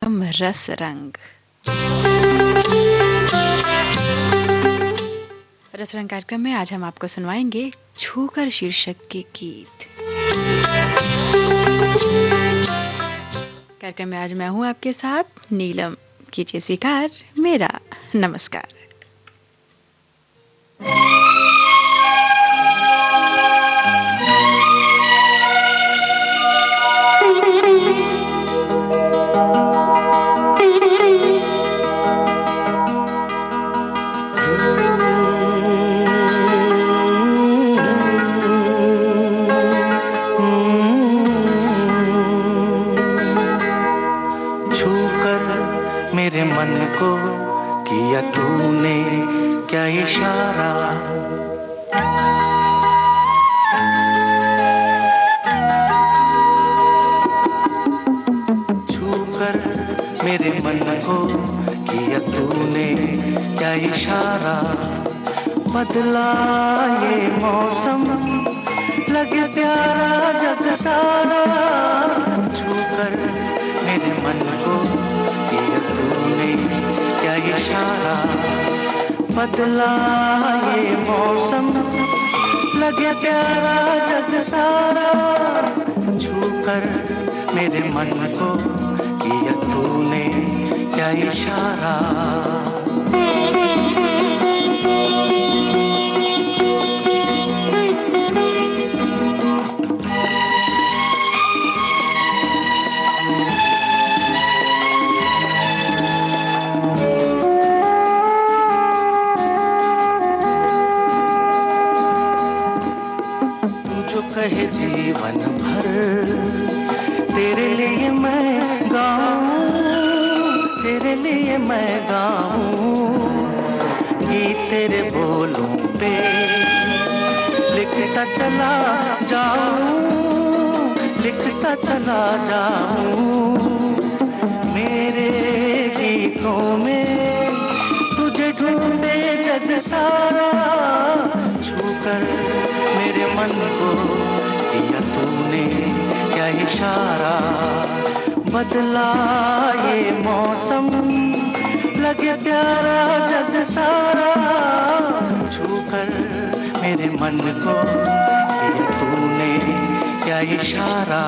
रस रंग। रस रंग कार्यक्रम में आज हम आपको सुनवाएंगे छूकर शीर्षक के गीत। कार्यक्रम में आज मैं हूं आपके साथ नीलम। कीजिए स्वीकार मेरा नमस्कार। मेरे मन को किया तूने क्या इशारा, छूकर मेरे मन को किया तूने क्या इशारा, बदला ये मौसम लगे प्यारा जग सारा, छूकर मेरे मन को किया तूने क्या इशारा, बदला ये मौसम लगे प्यारा जग सारा, छूकर मेरे मन को किया तूने क्या इशारा। कहे जीवन भर तेरे लिए मैं गाऊं, तेरे लिए मैं गाऊं, गीत तेरे बोलों पे लिखता चला जाऊं, लिखता चला जाऊं, मेरे गीतों में तुझे ढूंढे जग सारा, छूकर मेरे मन को किया तूने क्या इशारा, बदला ये मौसम लगे प्यारा जग सारा, छूकर मेरे मन को किया तूने क्या इशारा।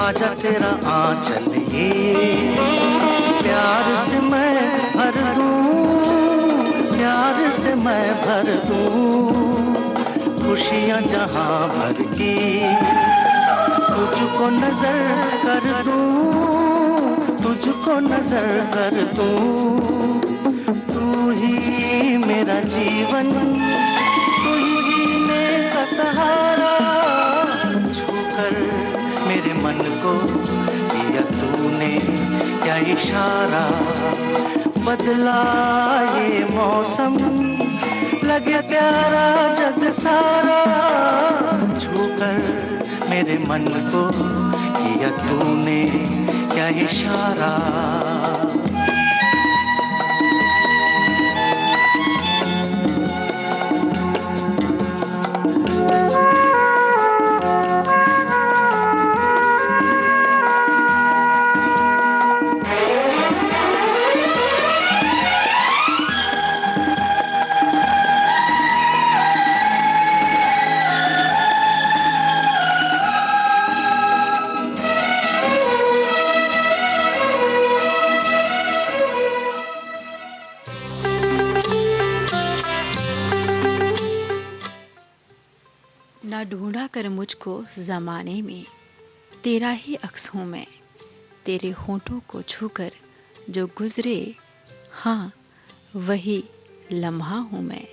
आजा तेरा आंचल ये प्यार से मैं भर दूं, प्यार से मैं भर दूं, खुशियां जहां भर की तुझको नजर कर दूं, तुझको नजर कर दूं, तू ही मेरा जीवन, तू ही जीने का सहारा, छूकर मेरे मन को किया तूने क्या इशारा, बदला ये मौसम लगे प्यारा जग सारा, छूकर मेरे मन को किया तूने क्या इशारा। ना ढूंढा कर मुझको ज़माने में, तेरा ही अक्स हूँ मैं, तेरे होंठों को छूकर जो गुजरे, हाँ वही लम्हा हूँ मैं।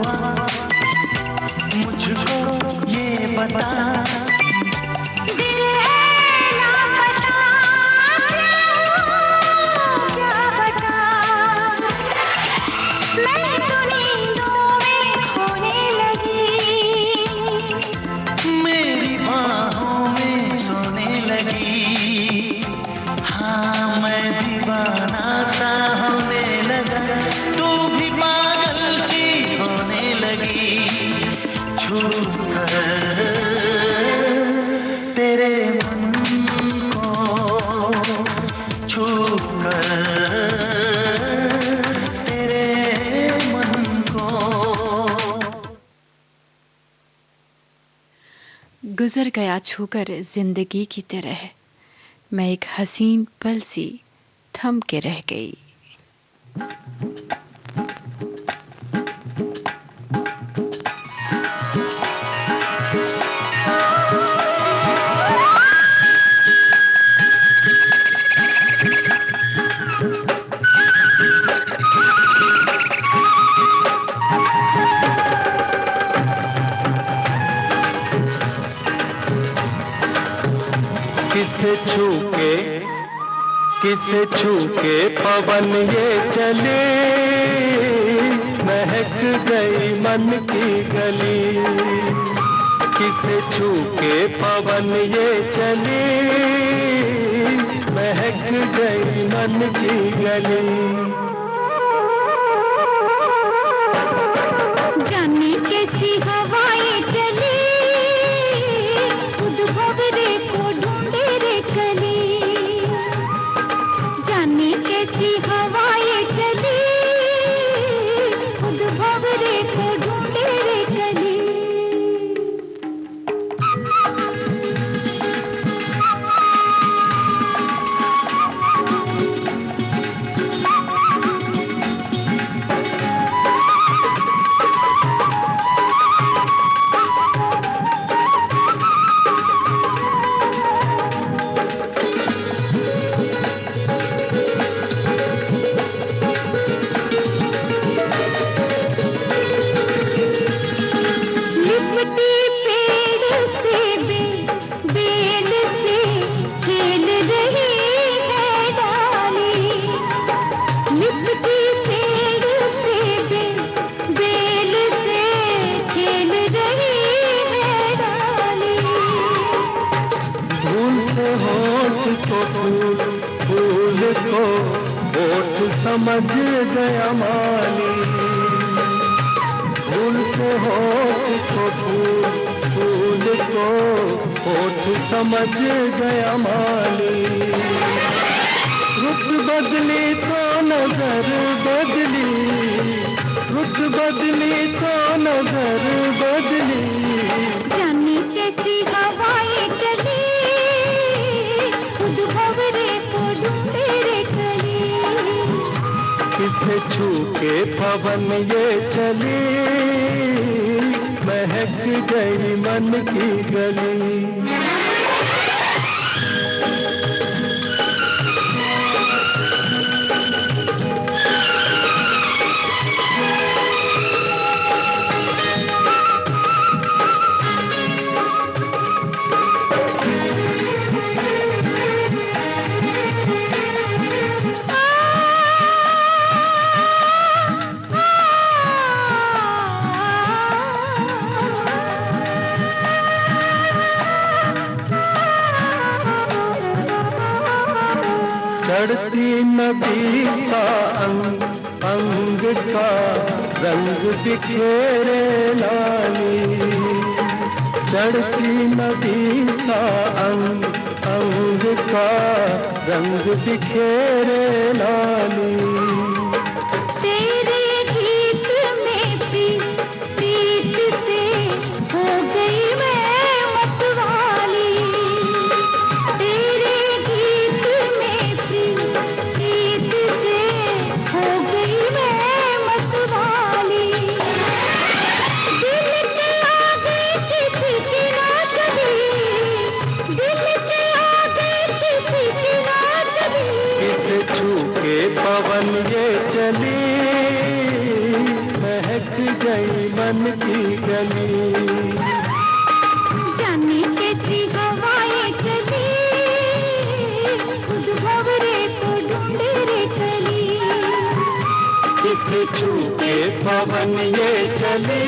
हुआ मुझको ये बता। दिल है लापता, क्या बता, मैं तो नींदों में खोने लगी, मेरी बाहों में सोने लगी। हाँ मैं दीवाना सा होने लगा, तू भी पागल सी होने लगी। छू कर तेरे मन को, छू कर तेरे मन को। गुजर गया छूकर जिंदगी की तरह, मैं एक हसीन पल सी थम के रह गई। किसे छू के पवन ये चले, महक गई मन की गली। किसे छू के पवन ये चले, महक गई मन की गली। जाने कैसी हवाएं चली, खुद भंवरे को ढूंढे रे कली। जाने कैसी हवाएं चली, खुद भंवरे को ढूंढे रे कली। फूल को होठ समझ गया माली। फूल से होठ को फूल को होठ समझ गया माली। रुत बदली तो नजर बदली, रुत बदली तो नजर बदली। जाने कैसी हवाएं चली, खुद भंवरे को ढूंढे रे कली। किसे छू के पवन ये चली, महक गई मन की गली। चढ़ती नदी का अंग अंग का रंग बिखेरे लाली। चढ़ती नदी का अंग अंग का रंग बिखेरे लाली। तेरे गीत में प्रीत से हो गई मैं मतवाली। तेरे गीत में प्रीत से हो गई मैं मतवाली। दिल के आगे किसी की ना चली, दिल के आगे किसी की ना चली। किसे छू के पवन ये मन की गली। जाने कैसी हवाएं चली, खुद भंवरे को ढूंढे रे कली। किसी छूटे पवन ये चली,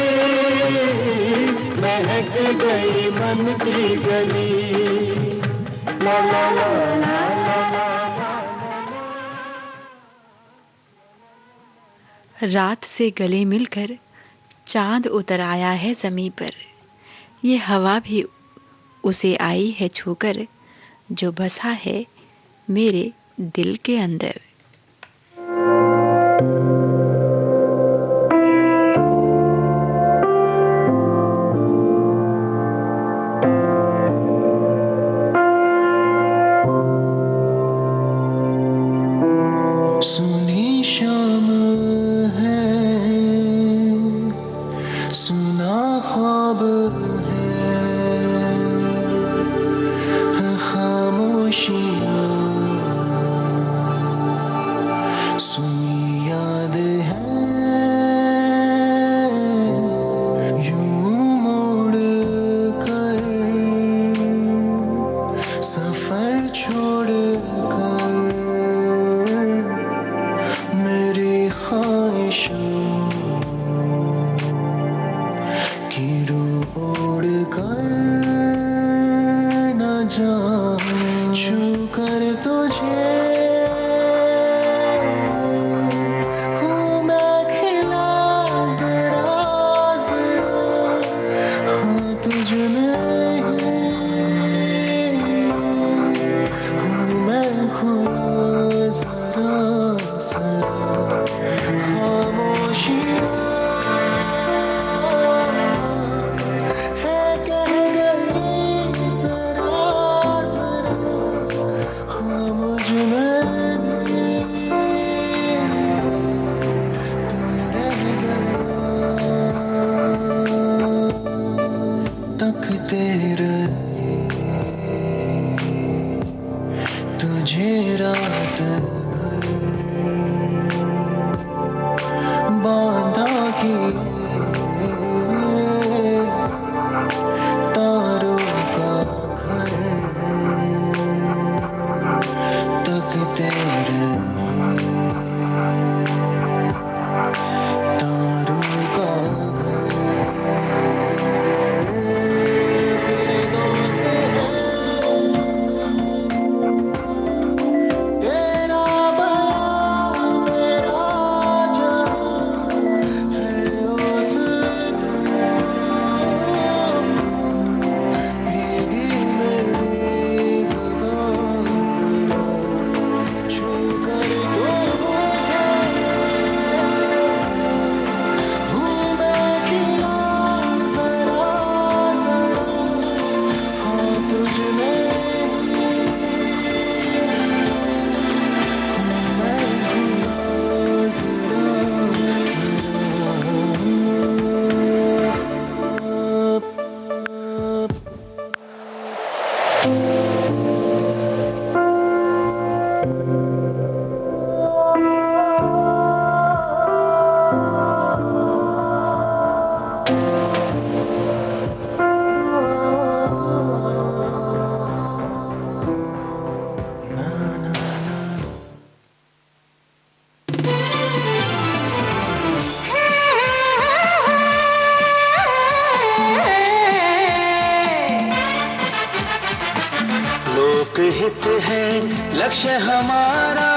महक गई मन की गली। ला ला ला ला ला ला। रात से गले मिलकर चांद उतर आया है ज़मीं पर। ये हवा भी उसे आई है छूकर, जो बसा है मेरे दिल के अंदर। सुनी शाम है, सुना ख्वाब है, खामोशियाँ सुनी याद है। यूं मोड़ कर सफर छोड़ कर मेरी ख्वाहिशों की रूह ओढ़ कर न जाऊं। छू कर तुझे हूँ मैं खिला जरा जरा, हाँ तुझ में हूँ मैं खुदा जरा जरा। खामोशियाँ है कह गई जरा जरा, हाँ मुझ में तू रह गया। तकते रहे तुझे रात भर, बांधा किए तारों का घर। तकते रहे तारों का घर। मेरे दोस्त है तेरा बयां मेरा जहां है उस भीगी मेरी ज़ुबान ज़रा। छू कर तुझे हूँ मैं खिला ज़रा ज़रा, हाँ तुझ में मैं खुदा ज़रा लोकहित है लक्ष्य हमारा,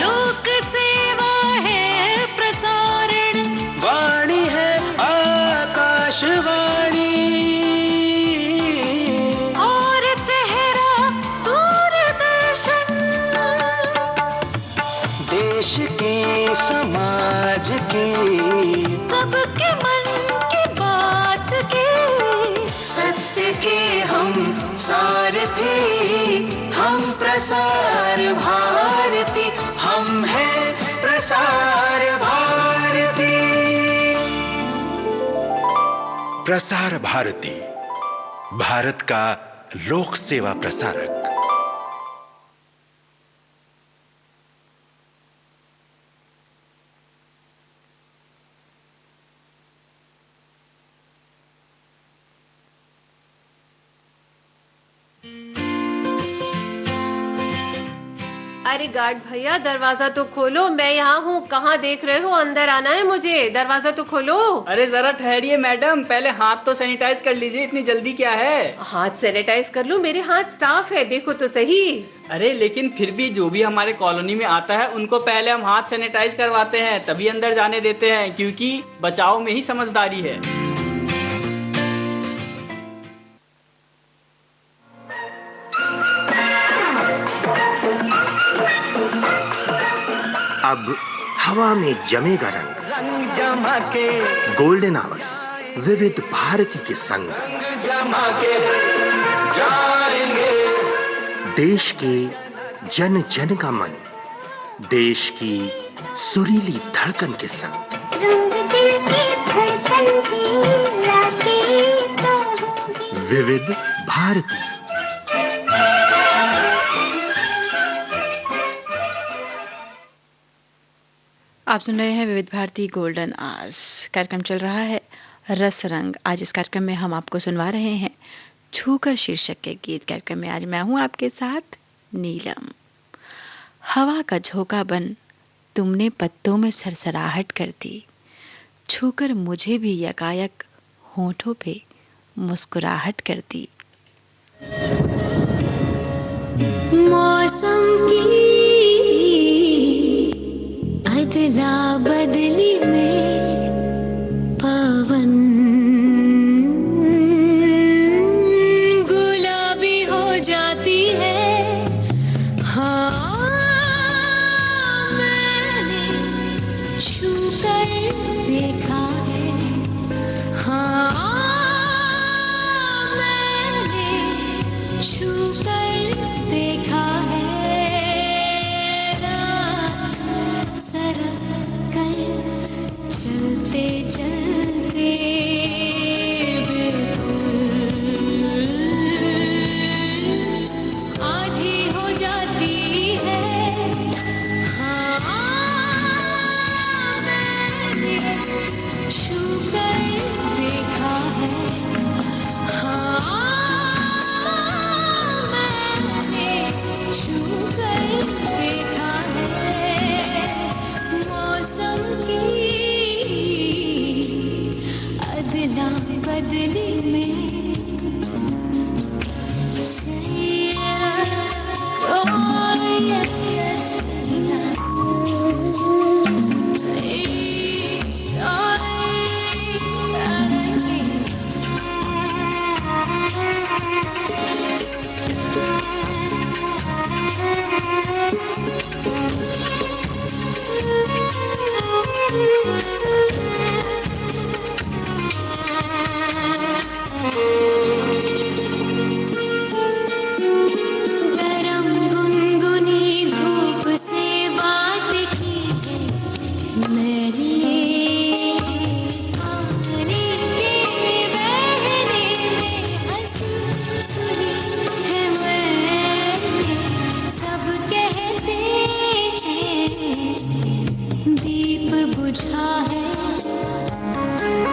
लोक सेवा है प्रसारण, वाणी है आकाशवाणी। और चेहरा दूरदर्शन। देश की समाज की सबके मन की बात की, सत्य के हम सारथी, हम प्रसार भारती, हम हैं प्रसार भारती। प्रसार भारती, भारत का लोक सेवा प्रसारक। अरे गार्ड भैया, दरवाजा तो खोलो, मैं यहाँ हूँ। कहाँ देख रहे हो? अंदर आना है मुझे, दरवाजा तो खोलो। अरे जरा ठहरिए मैडम, पहले हाथ तो सैनिटाइज कर लीजिए, इतनी जल्दी क्या है? हाथ सैनिटाइज कर लूं? मेरे हाथ साफ है, देखो तो सही। अरे लेकिन फिर भी जो भी हमारे कॉलोनी में आता है उनको पहले हम हाथ सैनिटाइज करवाते हैं, तभी अंदर जाने देते हैं, क्योंकि बचाव में ही समझदारी है। अब हवा में जमेगा रंग, रंग जमा के गोल्डन आवर्स विविध भारती के संग, जमा के जाएंगे। देश के जन जन का मन, देश की सुरीली धड़कन के संग। रंग दिल की धड़कन की रातें तो होंगी। विविध भारती। आप सुन रहे हैं विविध भारती गोल्डन आवर्स। कार्यक्रम चल रहा है रस रंग। आज इस कार्यक्रम में हम आपको सुनवा रहे हैं छूकर शीर्षक के गीत। कार्यक्रम में आज मैं हूं आपके साथ नीलम। हवा का झोंका बन तुमने पत्तों में सरसराहट कर दी, छूकर मुझे भी यकायक होठों पे मुस्कुराहट कर दी। मौसम की अदला बदली में पवन गुलाबी हो जाती है। हाँ, मैंने छू कर देखा है। हाँ, मैंने छू कर देखा है। चलते चलते आधी हो जाती है। हाँ, मैंने छू कर देखा है। हाँ, मैंने छू कर देखा है। मौसम की अदला बदली में गरम गुनगुनी धूप से बात कीजिए, मेरी आँखों के बहने में हंसी सुनी है मैंने। सब कहते हैं दीप बुझा है,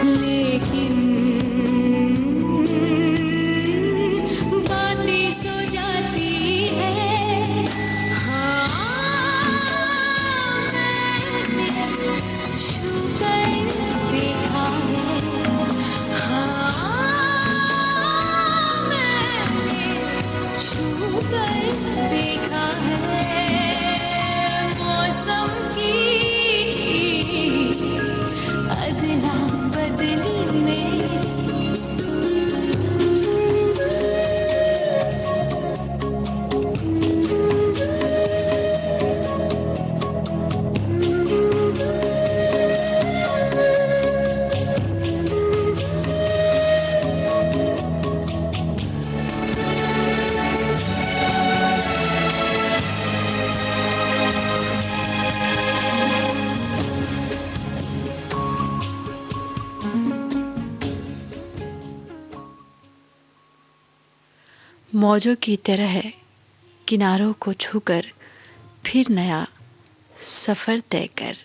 लेकिन बातें सो जाती है। हाँ, मैंने छू कर देखा है। हाँ, मैंने छू कर देखा है। मौसम की अदला बदली में मौजों की तरह किनारों को छूकर फिर नया सफर तय कर।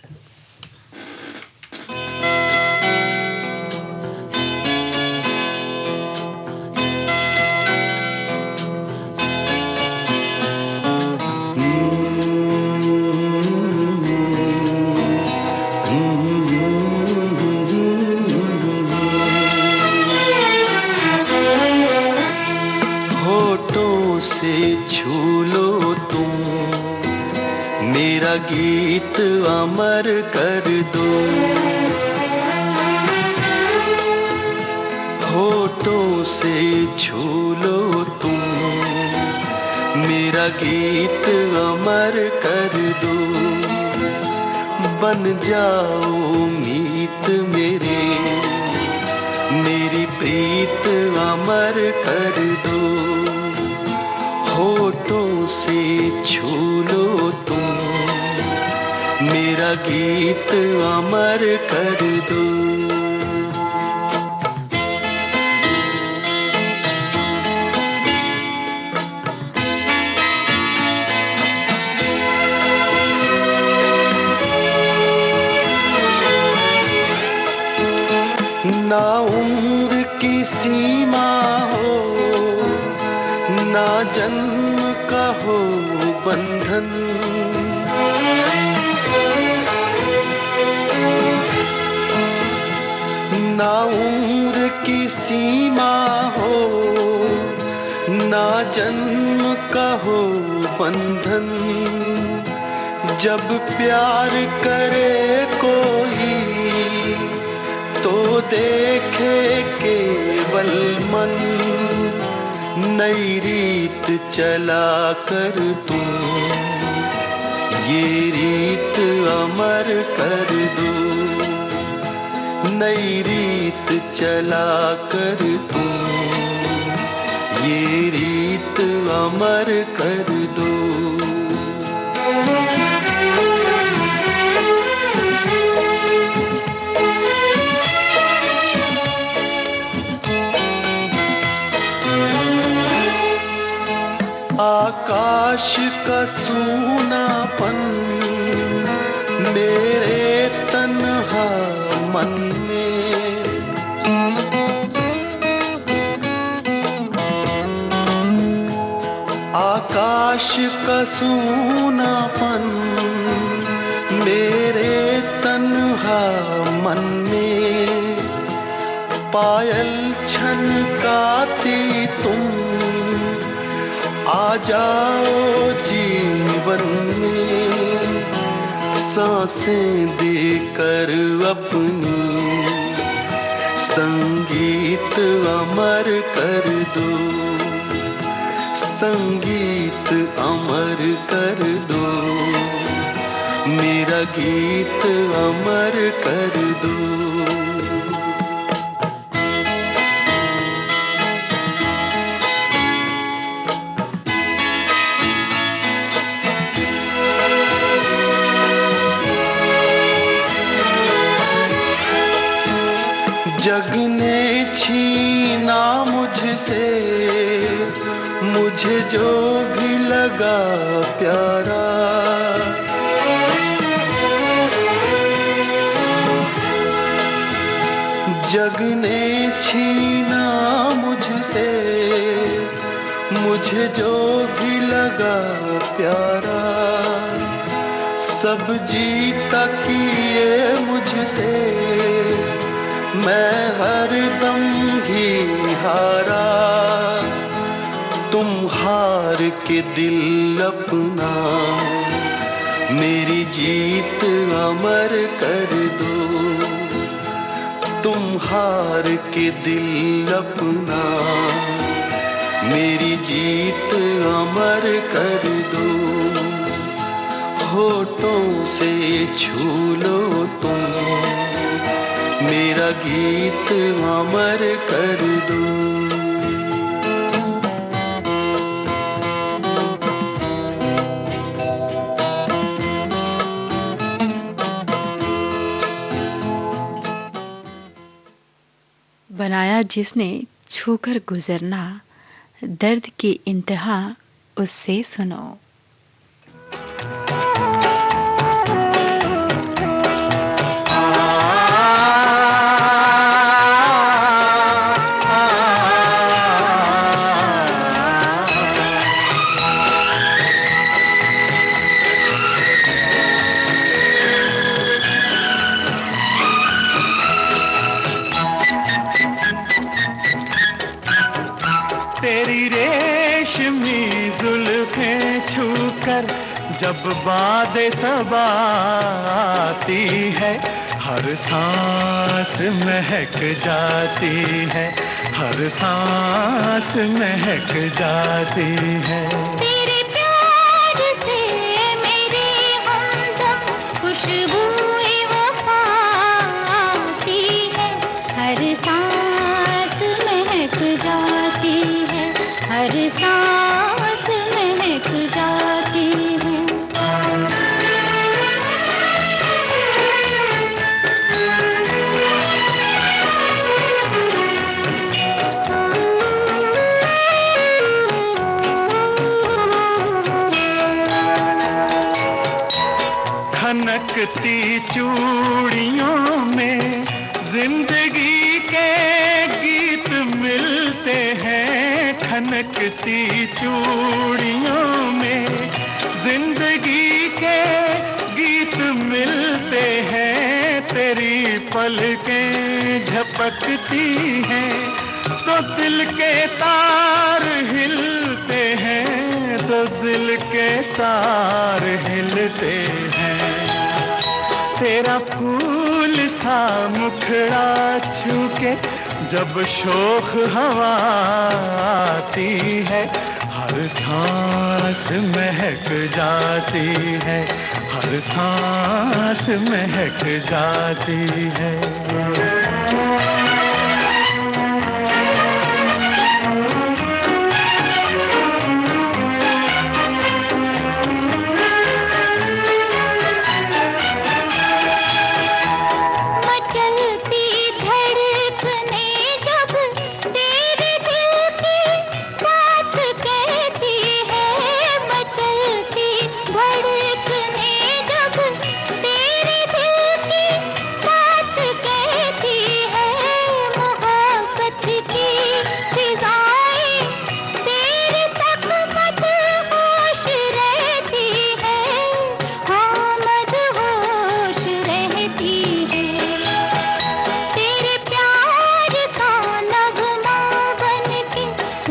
से छू लो तुम, मेरा गीत अमर कर दो। होठों से छू लो तुम, मेरा गीत अमर कर दो। बन जाओ मीत मेरे, मेरी प्रीत अमर कर दो। होठों से छू लो तुम, मेरा गीत अमर कर दो। ना उम्र की सीमा हो, ना जन्म का हो बंधन। ना उम्र की सीमा हो, ना जन्म का हो बंधन। जब प्यार करे कोई तो देखे केवल मन। नई रीत चला कर तुम, ये रीत अमर कर दो। नई रीत चला कर तुम, ये रीत अमर कर दो। आकाश का सूनापन मेरे तन्हा मन में। आकाश का सूनापन मेरे तन्हा मन में। पायल छनकाती तुम, आ जाओ जीवन में। सांसें देकर अपनी संगीत अमर कर दो। संगीत अमर कर दो, मेरा गीत अमर कर दो। जग ने छीना मुझसे, मुझे जो भी लगा प्यारा। जग ने छीना मुझसे, मुझे जो भी लगा प्यारा। सब जीता किए मुझसे, मैं हरदम ही हारा। तुम हार के दिल अपना, मेरी जीत अमर कर दो। तुम हार के दिल अपना, मेरी जीत अमर कर दो। होठों से छू लो तुम, मेरा गीत अमर कर दो। बनाया जिसने छूकर गुजरना, दर्द की इंतहा उससे सुनो। तेरी रेशमी जुल्फें छूकर जब बादे सबा आती है, हर सांस महक जाती है, हर सांस महक जाती है। तेरे प्यार से मेरी हमदम खुशबूए वफा आती है, हर सांस महक जाती है, हर सांस महक जाती है। खनकती चूड़ियों में जिंदगी के गीत मिलते हैं, खनकती चूड़ियों में जिंदगी के गीत मिलते हैं। तेरी पलकें झपकती हैं तो दिल के तार हिलते हैं, तो दिल के तार हिलते हैं। तेरा फूल सा मुखड़ा छू के जब शोख हवा आती है, हर सांस महक जाती है, हर सांस महक जाती है।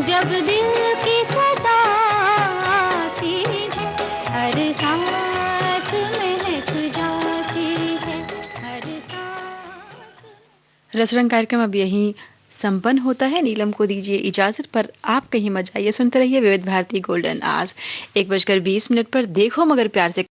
जब दिल की सदा आती है, हर सांस महक जाती है, हर सांस। रसरंग कार्यक्रम अब यहीं संपन्न होता है। नीलम को दीजिए इजाजत, पर आप कहीं मत जाइए, सुनते रहिए विविध भारती गोल्डन आज 1:20 पर। देखो मगर प्यार से।